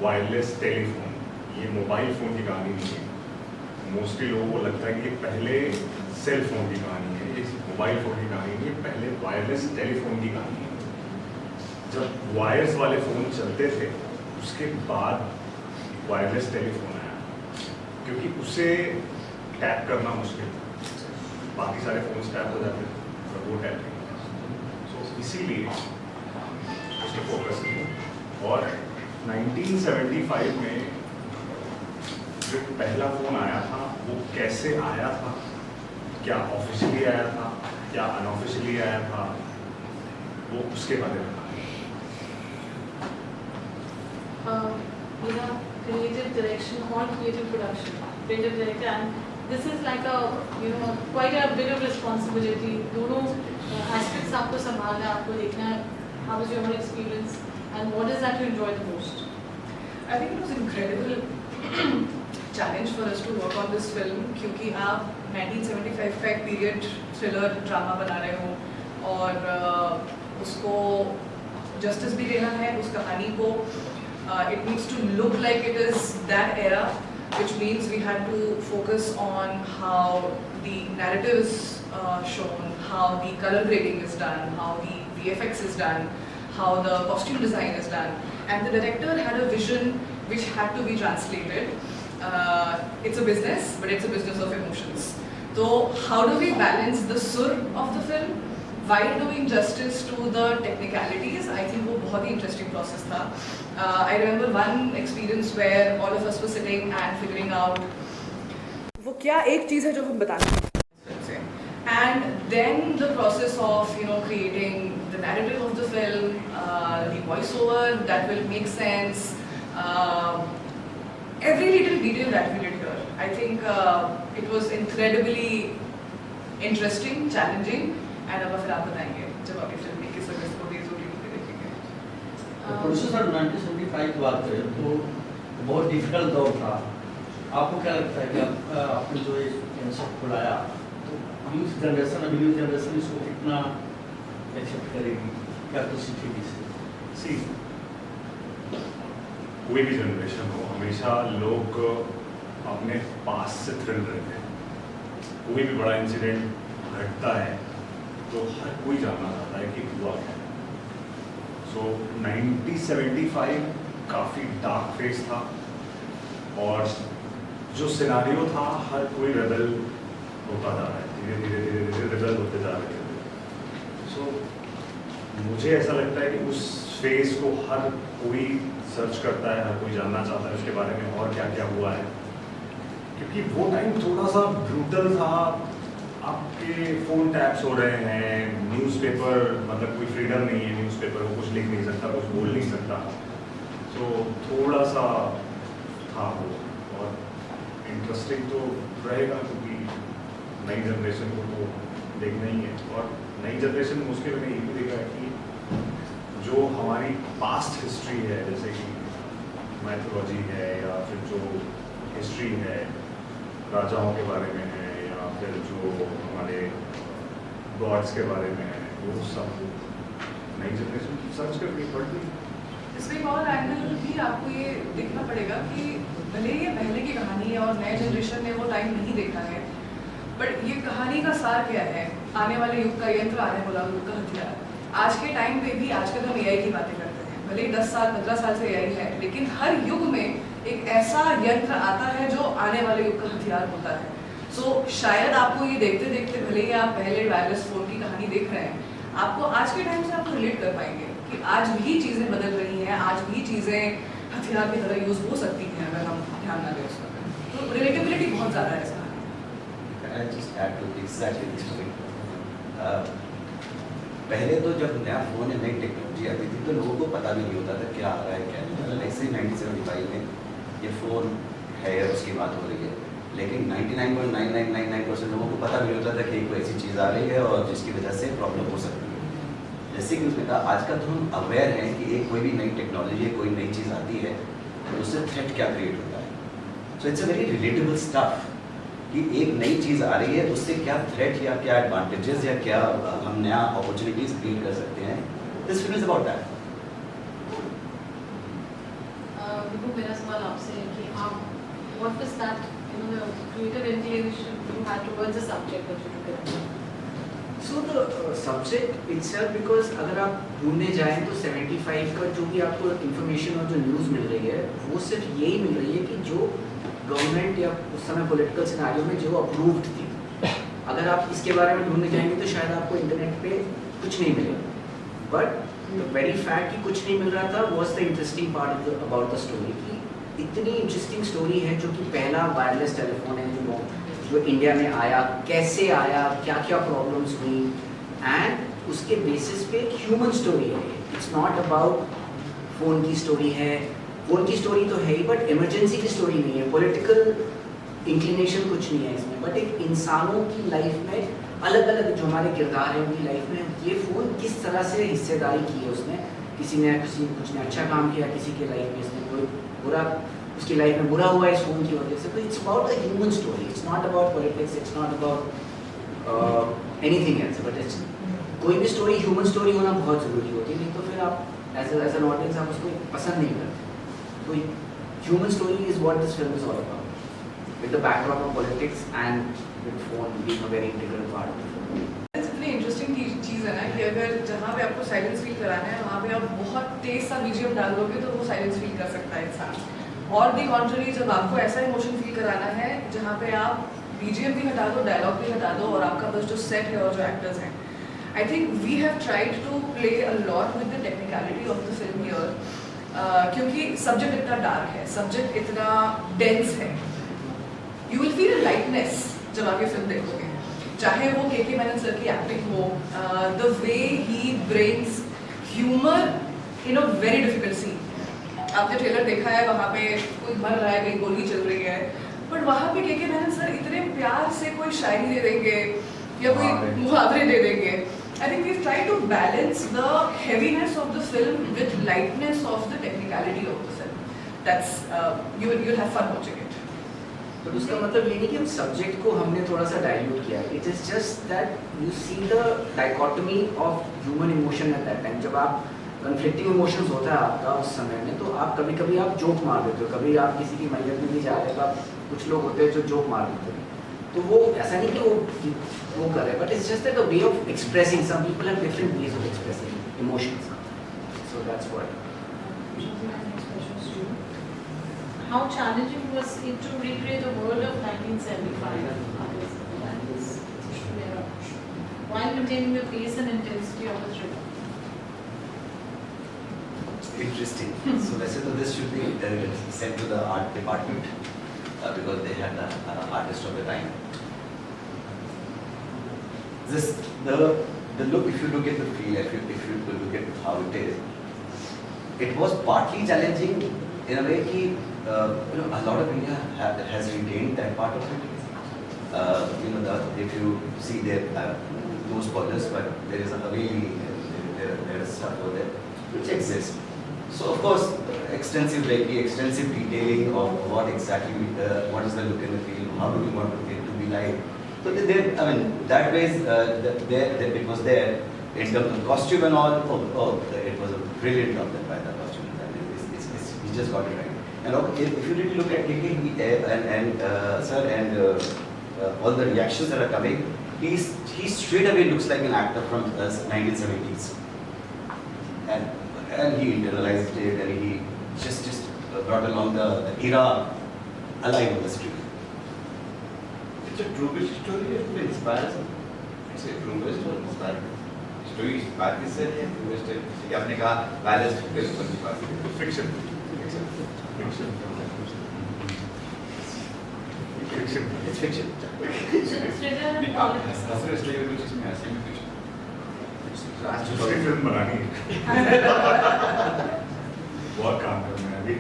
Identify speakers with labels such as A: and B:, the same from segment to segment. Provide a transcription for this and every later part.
A: Wireless telephone, ये mobile phone की कहानी नहीं है। मोस्टली लोगों को लगता है कि ये पहले सेल फ़ोन की कहानी है, ये मोबाइल फ़ोन की कहानी नहीं है, पहले वायरलेस टेलीफोन की कहानी है। जब वायर्स वाले फ़ोन चलते थे उसके बाद वायरलेस टेलीफोन आया, क्योंकि उसे टैप करना मुश्किल था, बाकी सारे फ़ोन्स टैप हो जाते थे पर वो टैप नहीं। सो इसीलिए उस पर फोकस किया। और 1975 में जो पहला फ़ोन आया था वो कैसे आया था, क्या ऑफिशियली आया था, क्या अनऑफिशियली आया था, वो उसके बारे में
B: creative direction or creative production, creative director, and this is like a quite a bit of responsibility. दोनों aspects आपको संभालना है, आपको देखना है. How was your experience and what is that you enjoy the most?
C: I think it was incredible challenge for us to work on this film क्योंकि आप 1975 का एक पीरियड थ्रिलर ड्रामा बना रहे हो और उसको जस्टिस भी देना है उस कहानी को. It needs to look like it is that era, which means we had to focus on how the narrative is shown, how the color grading is done, how the VFX is done, how the costume design is done, and the director had a vision which had to be translated. It's a business, but it's a business of emotions. So how do we balance the sur of the film while doing justice to the technicalities? I think वो बहुत ही interesting process था. I remember one experience where all of us were sitting and figuring out वो क्या एक चीज़ है जो हम बताना चाहते हैं. And then the process of creating the narrative of the film, the voiceover that will make sense, every little detail that we did here. I think it was incredibly interesting, challenging, and अब फिर आप बताएंगे जब आप ये film किस वजह से देखेंगे.
D: प्रोड्यूसर सर 1975 की बात करें तो बहुत डिफिकल्ट दौर था. आपको क्या लगता है कि आपने जो ये कंसेप्ट खुलाया तो यूथ जनरेशन अभी न्यू जनरेशन इसको कितना एक्सेप्ट करेगी, क्या कुछ सीखेगी इससे?
A: कोई भी जनरेशन हो, हमेशा लोग अपने पास से थ्रिल रहते हैं. कोई भी बड़ा इंसिडेंट घटता है तो हर कोई जानना चाहता है कि हुआ क्या. सो 1975 काफ़ी डार्क फेज था और जो सिनारियो था हर कोई रेबल होता जा रहा है, धीरे धीरे धीरे धीरे रेबल होते जा रहे थे. सो मुझे ऐसा लगता है कि उस फेज को हर कोई सर्च करता है, हर कोई जानना चाहता है उसके बारे में और क्या क्या हुआ है, क्योंकि वो टाइम थोड़ा सा ब्रूटल था. आपके फ़ोन टैप्स हो रहे हैं, न्यूज़पेपर मतलब कोई फ्रीडम नहीं है न्यूज़पेपर को, कुछ लिख नहीं सकता, कुछ बोल नहीं सकता. तो थोड़ा सा था वो. और इंटरेस्टिंग तो रहेगा क्योंकि नई जनरेशन को तो देखना ही है. और नई जनरेशन में उसके मैंने ये भी देखा है कि जो हमारी पास्ट हिस्ट्री है, जैसे कि मैथोलॉजी है या फिर जो हिस्ट्री है राजाओं के बारे में है या फिर जो हमारे गॉड्स के बारे में है, वो सब नई जनरेशन सर्च करके पढ़ती.
C: इसमें एक और एंगल भी आपको ये देखना पड़ेगा कि भले ये पहले की कहानी है और नए जनरेशन ने वो टाइम नहीं देखा है, बट ये कहानी का सार क्या है? आने वाले युग का यंत्र, आने वाला युग का हथियार. आज के टाइम पे भी आजकल हम एआई की बातें करते हैं, भले ही 10 साल 15 साल से एआई है, लेकिन हर युग में एक ऐसा यंत्र आता है जो आने वाले युग का हथियार होता है. सो शायद आपको ये देखते देखते, भले ही आप पहले वायरलेस फोन की कहानी देख रहे हैं, आपको आज के टाइम से आपको रिलेट कर पाएंगे कि आज भी चीज़ें बदल रही हैं, आज भी चीज़ें हथियार की तरह यूज़ हो सकती हैं अगर हम ध्यान ना दें उस पर. तो रिलेटेबिलिटी बहुत ज़्यादा है इस कहानी.
E: पहले तो जब नया फ़ोन है, नई टेक्नोलॉजी आती थी तो लोगों को पता भी नहीं होता था क्या आ रहा है क्या नहीं. ऐसे ही 1975 में ये फ़ोन है उसकी बात हो रही है, लेकिन 99.9999% लोगों को पता भी नहीं होता था कि कोई ऐसी चीज़ आ रही है और जिसकी वजह से प्रॉब्लम हो सकती है. जैसे कि उसने कहा आजकल तो हम अवेयर हैं कि एक कोई भी नई टेक्नोलॉजी है, कोई नई चीज़ आती है तो उससे थ्रेट क्या क्रिएट होता है. So it's a very relatable stuff कि एक नई चीज़ आ रही है उससे क्या थ्रेट या क्या एडवांटेजेस या क्या हम नया अपॉर्चुनिटीज़ क्रिएट कर सकते हैं. This film is about that.
B: Vibhu मेरा सवाल आपसे है कि आप what was that the creative inclination you had towards the subject that you took it?
F: So the subject itself, because अगर आप ढूंढने जाएं तो 75 का जो भी आपको इंफॉर्मेशन और जो न्यूज़ मिल रही है वो सिर्फ यही मिल रही है कि जो गवर्नमेंट या उस समय पॉलिटिकल सिनेरियो में जो अप्रूव्ड थी. अगर आप इसके बारे में ढूंढने जाएंगे तो शायद आपको इंटरनेट पे कुछ नहीं मिलेगा. बट द वेरी फैक्ट कि कुछ नहीं मिल रहा था was the interesting part about the story. कि इतनी इंटरेस्टिंग स्टोरी है जो कि पहला वायरलेस टेलीफोन है जो इंडिया में आया, कैसे आया, क्या क्या प्रॉब्लम्स हुई, एंड उसके बेसिस पे एक ह्यूमन स्टोरी है. इट्स नॉट अबाउट फ़ोन की स्टोरी है. फ़ोन की स्टोरी तो है ही बट इमरजेंसी की स्टोरी नहीं है. पॉलिटिकल इंक्लिनेशन कुछ नहीं है इसमें, बट एक इंसानों की लाइफ में अलग अलग जो हमारे किरदार हैं उनकी लाइफ में ये फ़ोन किस तरह से हिस्सेदारी की है उसने. कुछ ने अच्छा काम किया, किसी की लाइफ में इसने कोई बुरा, उसकी लाइफ में बुरा हुआ इस फ़ोन की वजह से. तो it's about a human story. It's not about politics, it's not about anything else. But it's कोई भी स्टोरी ह्यूमन स्टोरी होना बहुत ज़रूरी होती है, नहीं तो फिर आप एज एन ऑडियंस आप उसको पसंद नहीं करते. तो human story is what this film is all about, with the backdrop of politics and with phone being a very integral part of the film.
C: इतनी इंटरेस्टिंग चीज़ है ना कि अगर जहाँ पे आपको साइलेंस फील कराना है वहाँ पे आप बहुत तेज सा बीजीएम डाल दोगे तो वो साइलेंस फील कर सकता है इंसान. और दी कॉन्ट्ररी जब आपको ऐसा इमोशन फील कराना है जहाँ पे आप बीजीएम भी हटा दो, डायलॉग भी हटा दो और आपका बस जो सेट है और जो एक्टर्स हैं, I think we have tried to play a lot with the technicality of the film here. क्योंकि सब्जेक्ट इतना डार्क है, सब्जेक्ट इतना डेंस है. You will feel a lightness जब आप ये फिल्म देखोगे, चाहे वो के मेनन सर की एक्टिंग हो, the way he brings humour in a very difficult scene. आपने ट्रेलर देखा है, वहाँ पे कोई मर रहा है, कहीं गोली चल रही है, बट वहाँ पे के मेनन सर इतने प्यार से कोई शायरी दे देंगे या कोई मुहावरे दे देंगे. I think we've tried to balance the heaviness of the film with lightness of the technicality of the film. That's you'll have fun watching it.
F: But उसका मतलब ये नहीं कि हम सब्जेक्ट को हमने थोड़ा सा डाइल्यूट किया. It is just that you see the dichotomy of human emotion at that time. जब आप कन्फ्लिक्टिंग इमोशंस होता है आपका उस समय में, तो आप कभी कभी आप जोक मार देते हो, कभी आप किसी की मैयत में भी जा रहे हो, आप कुछ लोग होते हैं जो जोक मार देते हैं. तो वो ऐसा नहीं कि वो करे, but it's just that a way of expressing. Some people have different ways of expressing emotions. So that's what.
B: How challenging was it to recreate the world of 1975 while maintaining the pace and intensity of the thriller?
E: Interesting. So वैसे तो this should be sent to the art department because they had the artist of the time. This the look. If you look at the feel, if you look at how it is, it was partly challenging in a way कि a lot of India has retained that part of it. If you see there, no spoilers, but there is a Haveli, there is stuff over there which exists. So of course, extensive detailing of what exactly, what is the look and the feel, how do we want it to be like. So that way it was there in terms of costume and all. It was a brilliant job done by the costume designer. He just got it right. And if you really look at KK and sir and all the reactions that are coming, he straight away looks like an actor from 1970s, and he internalized it, and he just brought along the era alive on the screen.
G: It's a true-based story. It inspires. It's a true-based or inspired story. बात इससे है true-based. कि आपने कहा balanced film बनती बात.
A: Fiction.
E: It's fiction.
B: Thriller and politics.
G: दूसरे stage कुछ इसमें ऐसे भी कुछ.
A: दूसरी फिल्म बनानी है. बहुत काम करना है अभी.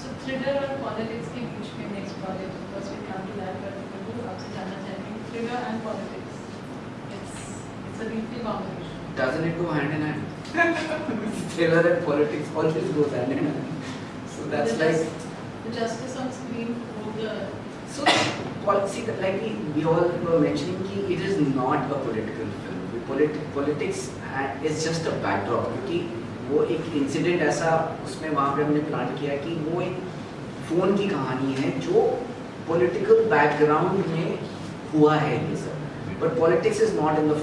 B: So thriller और politics के बीच में next project, first we come to that, but बिल्कुल आपसे जानना चाहेंगे thriller and politics. It's a deeply combination.
F: Doesn't it go hand in hand? Thriller and politics always goes hand in hand. So that's like
B: the justice on screen for the.
F: So policy, like we all were mentioning, it is not a political film. Politics is just a backdrop. क्योंकि वो एक incident ऐसा उसमें वहाँ पे हमने plan किया कि वो एक फ़ोन की कहानी है जो पॉलिटिकल बैकग्राउंड में हुआ है ये सब, but politics is not in the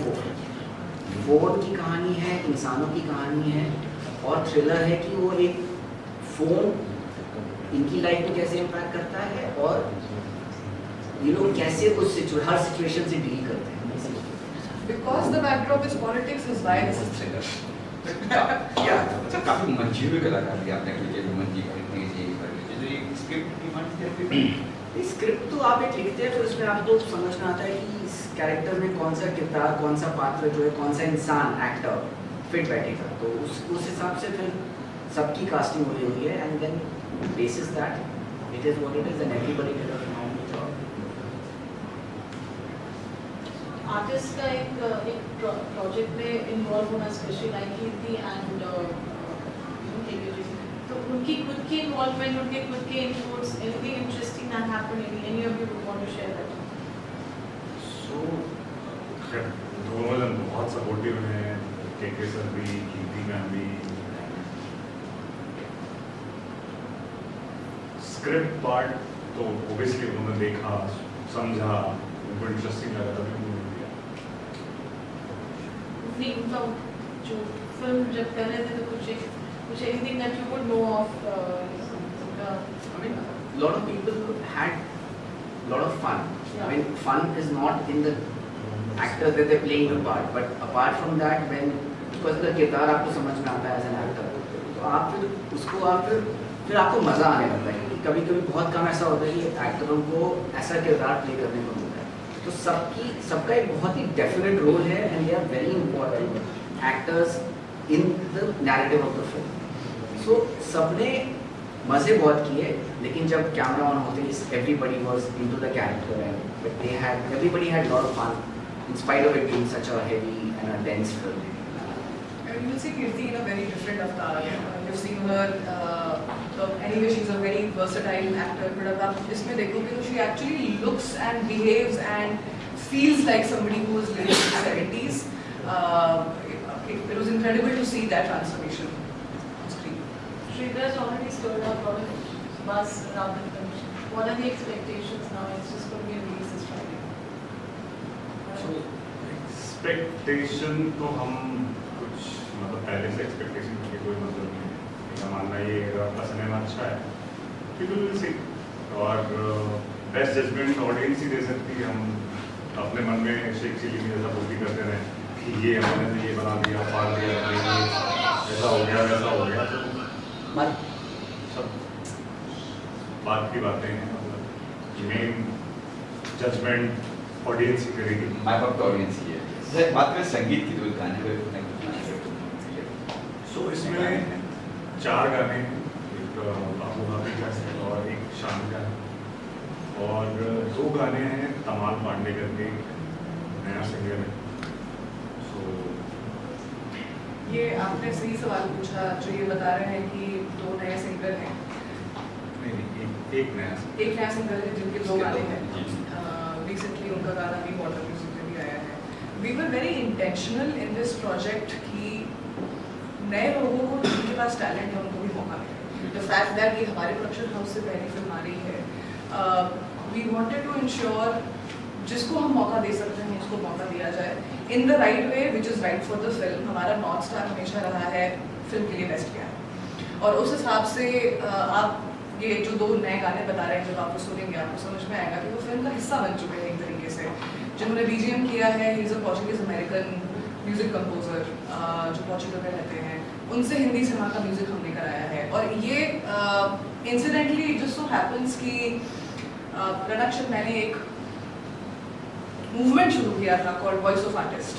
F: phone की कहानी है, इंसानों की कहानी है, और थ्रिलर है कि वो एक फ़ोन इनकी लाइफ में कैसे इम्पैक्ट करता है और ये लोग कैसे हर सिचुएशन से डील करते हैं।
C: Because the backdrop is politics is why this is thriller.
G: या अच्छा काफी मंजी भी कलाकार भी आपने लिखे जो मंजी करनी चाहिए जो ये स्क्रिप्ट की मान के
F: स्क्रिप्ट तो आप एक लिखते हैं फिर उसमें आपको समझ में आता है कि इस कैरेक्टर में कौन सा किरदार, कौन सा पात्र जो है, कौन सा इंसान एक्टर फिट बैठेगा, तो उस हिसाब से फिर सबकी कास्टिंग हुई है and then basis that it is what it is and everybody did a phenomenal job.
B: Artist का एक प्रोजेक्ट में इन्वॉल्व होना स्पेशली लाइक कीर्ति एंड तो उनकी खुद की इन्वॉल्वमेंट, उनके खुद के inputs, anything interesting that happened, any of you would want to share that?
A: So दोनों जन बहुत सपोर्टिव हैं, के सर भी, कीर्ति मैम भी। स्क्रिप्ट पार्ट तो ओबियसली उन्होंने देखा, समझा, उनको इंटरेस्टिंग लगा तभी उन्होंने दिया।
B: नहीं, उनका जो फिल्म जब कर रहे थे तो कुछ anything that you would know of?
F: I mean, a lot of people had a lot of fun. I mean, fun is not in the actors that they're playing the part, but apart from that, when because the किरदार आपको समझ में आता है as an actor, तो आप फिर उसको आप फिर आपको मज़ा आने लगता है कि कभी-कभी बहुत कम ऐसा होता है कि एक्टरों को ऐसा किरदार प्ले करने को मिलता है। तो सबका एक बहुत ही डेफिनेट रोल है and they are very important actors in the narrative of the film. So सबने मज़े बहुत किए, लेकिन जब कैमरा ऑन होते everybody was into the character and everybody had a lot of fun in spite of it being such a heavy and a dense film.
C: You will see Kirti in a very different avatar. You've seen her, anyway she's a very versatile actor, but अब आप इसमें देखोगे तो she actually looks and behaves and feels like somebody who was living in the 70s. It was incredible to see that transformation on screen.
B: Sridhar's already stirred up a lot of buzz around the film. What are the expectations now? It's just going to be a release this Friday.
A: So expectation तो हम कुछ मतलब पहले से expectation की कोई मतलब नहीं है। मेरा मानना ये आपका सिनेमा अच्छा है, पीपल विल सी, और बेस्ट जजमेंट ऑडियंस ही दे सकती है। हम अपने मन में शेख चिली में जैसा पूर्ति करते रहे कि ये हमने तो ये बना दिया, फाड़ दिया, ऐसा हो गया, वैसा हो गया, तो सब बात की बातें हैं। मतलब मेन जजमेंट ऑडियंस ही करेगी।
G: माय बाप का ऑडियंस ही है। सर बात करें संगीत की तो गाने पे
A: सो इसमें 4 गाने हैं, एक अबू हाफिज का है और एक शान का है, और 2 गाने हैं तमाल पांडे करके नया सिंगर है। सो
C: ये आपने सही सवाल पूछा, जो ये बता रहे हैं कि 2 नए सिंगर हैं।
A: नहीं, एक नया
C: सिंगर है जिनके 2 गाने हैं। रिसेंटली उनका गाना भी वाटर म्यूजिक में भी आया है। We were very intentional in this project कि नए लोगों को जिनके पास टैलेंट है उनको भी मौका मिले। द फैक्ट दैट ये हमारे प्रोडक्शन हाउस से पहली फिल्म आ रही है, वी वांटेड टू इंश्योर जिसको हम मौका दे सकते हैं उसको मौका दिया जाए in the right way which is right for the film. हमारा नॉर्थ स्टार हमेशा रहा है फिल्म के लिए बेस्ट क्या है, और उस हिसाब से आप ये जो 2 नए गाने बता रहे हैं, जब आप सुनेंगे आपको समझ में आएगा कि वो फिल्म का हिस्सा बन चुके हैं एक तरीके से। जिन्होंने BGM किया है, he is a Portuguese American music composer जो पोर्चुगल में रहते हैं, उनसे हिंदी सिनेमा का म्यूज़िक हमने कराया है। और ये इंसिडेंटली जस्ट सो हैपन्स कि प्रोडक्शन मैंने एक मूवमेंट शुरू किया था कॉल्ड वॉइस ऑफ आर्टिस्ट,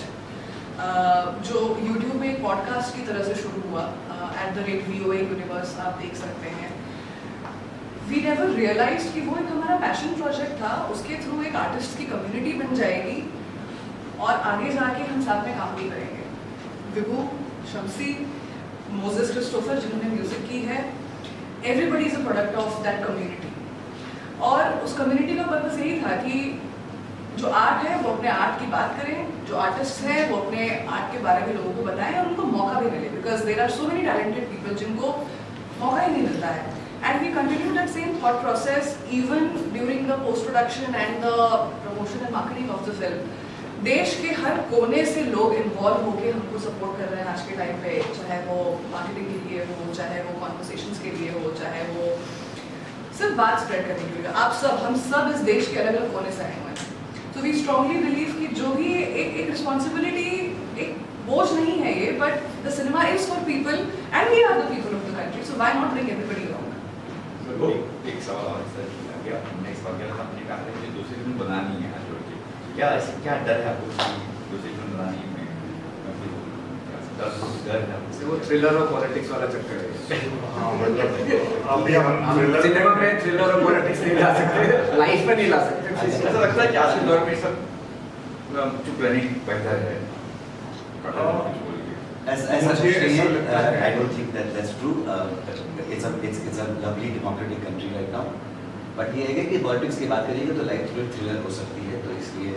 C: जो यूट्यूब में एक पॉडकास्ट की तरह से शुरू हुआ @VOA यूनिवर्स, आप देख सकते हैं। वी नेवर रियलाइज्ड कि वो एक हमारा पैशन प्रोजेक्ट था, उसके थ्रू एक आर्टिस्ट की कम्युनिटी बन जाएगी और आगे जाके हम साथ में काम भी करेंगे। विभू, शम्सी, मोजेस क्रिस्टोफर जिन्होंने म्यूज़िक की है, everybody is a product of that community. और उस कम्युनिटी का पर्पस यही था कि जो आर्ट है वो अपने आर्ट की बात करें, जो आर्टिस्ट हैं वो अपने आर्ट के बारे में लोगों को बताएं और उनको मौका भी मिले, because there are so many talented people जिनको मौका ही नहीं मिलता है. And we continue that same thought process even during the post production and the promotion and marketing of the film. देश के हर कोने से लोग इन्वॉल्व होकर हमको सपोर्ट कर रहे हैं आज के टाइम पे, चाहे वो मार्केटिंग के लिए हो, चाहे वो कॉन्वर्सेशंस के लिए हो, चाहे वो सिर्फ बात स्प्रेड करने के लिए. आप सब, हम सब इस देश के अलग अलग कोने से आए हुए हैं. So we strongly believe कि जो भी एक responsibility, एक बोझ नहीं है ये, but the cinema is for people and we are the people of the country, so why not bring everybody along?
G: So एक सवाल और सर, अभी आप नेक्स्ट वगैरह आपने कहा था कि दूसरी फिल्म बनानी है आज के, क्या ऐसे क्या डर है आपको कि दूसरी फिल्म बनाने में, डर है आपको?
F: वो थ्रिलर और पॉलिटिक्स वाला चक्कर है.
A: हाँ मतलब अभी हम
F: हम सिनेमा में थ्रिलर और पॉलिटिक्स नहीं ला सकते, लाइफ में नहीं ला सकते.
G: ऐसा लगता है कि आज के दौर में सब चुप रहने की बेहतर है.
E: ऐसा कुछ नहीं है. I don't think that that's true. It's a lovely democratic country right now. But ये है कि पॉलिटिक्स की बात करेंगे तो लाइफ थ्रिलर हो सकती है, तो इसलिए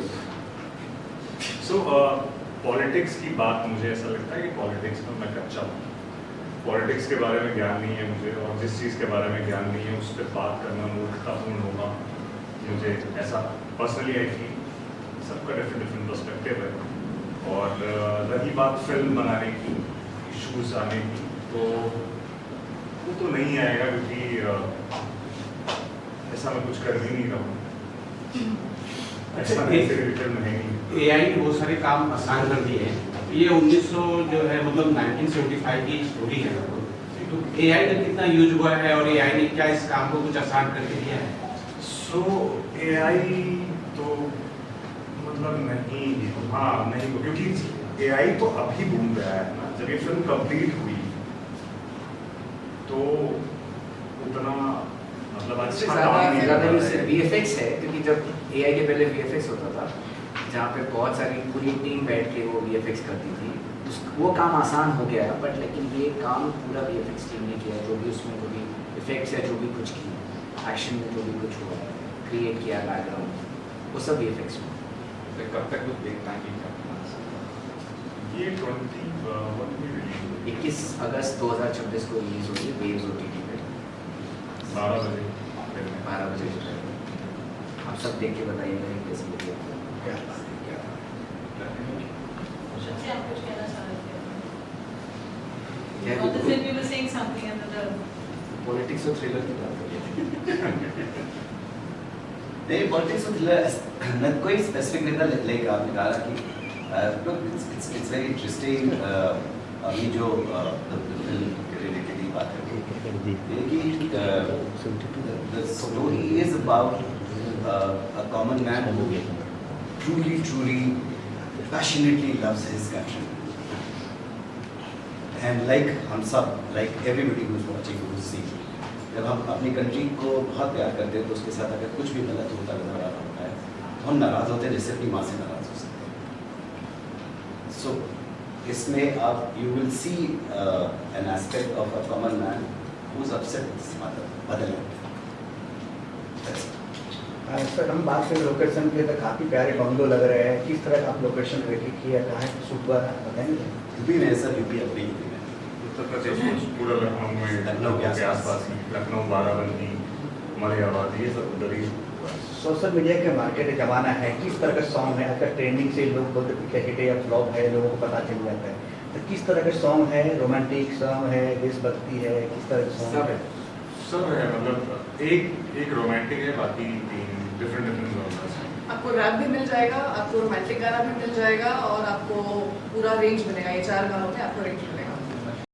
A: पॉलिटिक्स की बात मुझे ऐसा लगता है कि पॉलिटिक्स में मैं कच्चा हूँ. पॉलिटिक्स के बारे में ज्ञान नहीं है मुझे, और जिस चीज़ के बारे में ज्ञान नहीं है उस पर बात करना मूर्खतापूर्ण होगा. मुझे ऐसा पर्सनली है कि सबका डिफरेंट पर्सपेक्टिव है. और रही बात फिल्म बनाने की, इश्यूज आने की, तो वो तो नहीं आएगा क्योंकि ऐसा मैं कुछ कर भी नहीं रहा हूँ. ऐसा फिल्म है नहीं.
H: AI ने बहुत सारे काम आसान कर दिए हैं. ये 1900 जो है मतलब 1975 की स्टोरी है. तो AI का कितना यूज हुआ है और AI ने क्या इस काम को कुछ आसान करके दिया है?
A: सो AI तो मतलब नहीं, हाँ नहीं, क्योंकि AI तो अभी बूम गया है ना. जब ये फिल्म कंप्लीट हुई तो उतना मतलब अच्छा काम नहीं
F: ज़्यादा
A: हुआ है.
F: VFX है, क्योंकि जब AI के पहले VFX होता था जहाँ पे बहुत सारी पूरी टीम बैठ के वो VFX करती थी, वो काम आसान हो गया. बट लेकिन ये काम पूरा VFX टीम ने किया. जो भी उसमें जो भी इफेक्ट्स है, जो भी कुछ की एक्शन में जो भी कुछ हुआ है, क्रिएट किया बैकग्राउंड, वो सब VFX में.
G: तो कब तक कुछ देखना है?
A: ये
F: 21 अगस्त 2026 को रिलीज होगी वेव्स OTT पे
A: 12 बजे.
F: 12 बजे. आप सब देख के बताइएगा कि कैसी लगी आपको.
B: अच्छा, आप कुछ कहना चाह रहे थे?
F: Yeah,
B: Or the film you were saying something and the
F: politics और थ्रिलर की बात करिए.
E: नहीं, पॉलिटिक्स और थ्रिलर कोई स्पेसिफिक नहीं था. लाइक आपने कहा कि इट्स वेरी इंटरेस्टिंग. अभी जो फिल्म रिलेटेड ही बात करते हैं कि the story is about a common man who truly passionately loves his country, and like हम सब, like everybody who's watching, who's seeing, जब हम अपनी कंट्री को बहुत प्यार करते हैं तो उसके साथ अगर कुछ भी गलत होता नजर आ रहा होता है तो हम नाराज़ होते हैं, जैसे अपनी माँ से नाराज़ हो सकते हैं. सो इसमें आप you will see an aspect of a common man who is upset with his mother. Badal
I: sir, हम बात करें लोकेशन के, तो काफ़ी प्यारे बंगलो लग रहे हैं. किस तरह का आप लोकेशन रेडी किया, कहाँ शूट हुआ है, बताएंगे?
E: यूपी में सर, यूपी अपनी यूपी में,
A: उत्तर प्रदेश पूरा लखनऊ में,
E: लखनऊ के
A: आसपास ही, लखनऊ, बाराबंकी, मलियाबाद, ये सब उधर ही हुआ है.
I: सोशल मीडिया के मार्केट ज़माना है, किस तरह का सॉन्ग है अगर ट्रेंडिंग से लोग बोलते हैं क्या हिट है या फ्लॉप है, लोगों को पता चल जाता है. तो किस तरह का सॉन्ग है? रोमांटिक सॉन्ग है, देशभक्ति है, किस तरह का सॉन्ग है?
A: सब है, मतलब एक रोमांटिक है, बाकी 3 डिफरेंट जॉनर्स हैं.
C: आपको रैप भी मिल जाएगा, आपको रोमांटिक गाना भी मिल जाएगा और आपको पूरा रेंज मिलेगा. ये 4 गानों में आपको रेंज मिलेगा.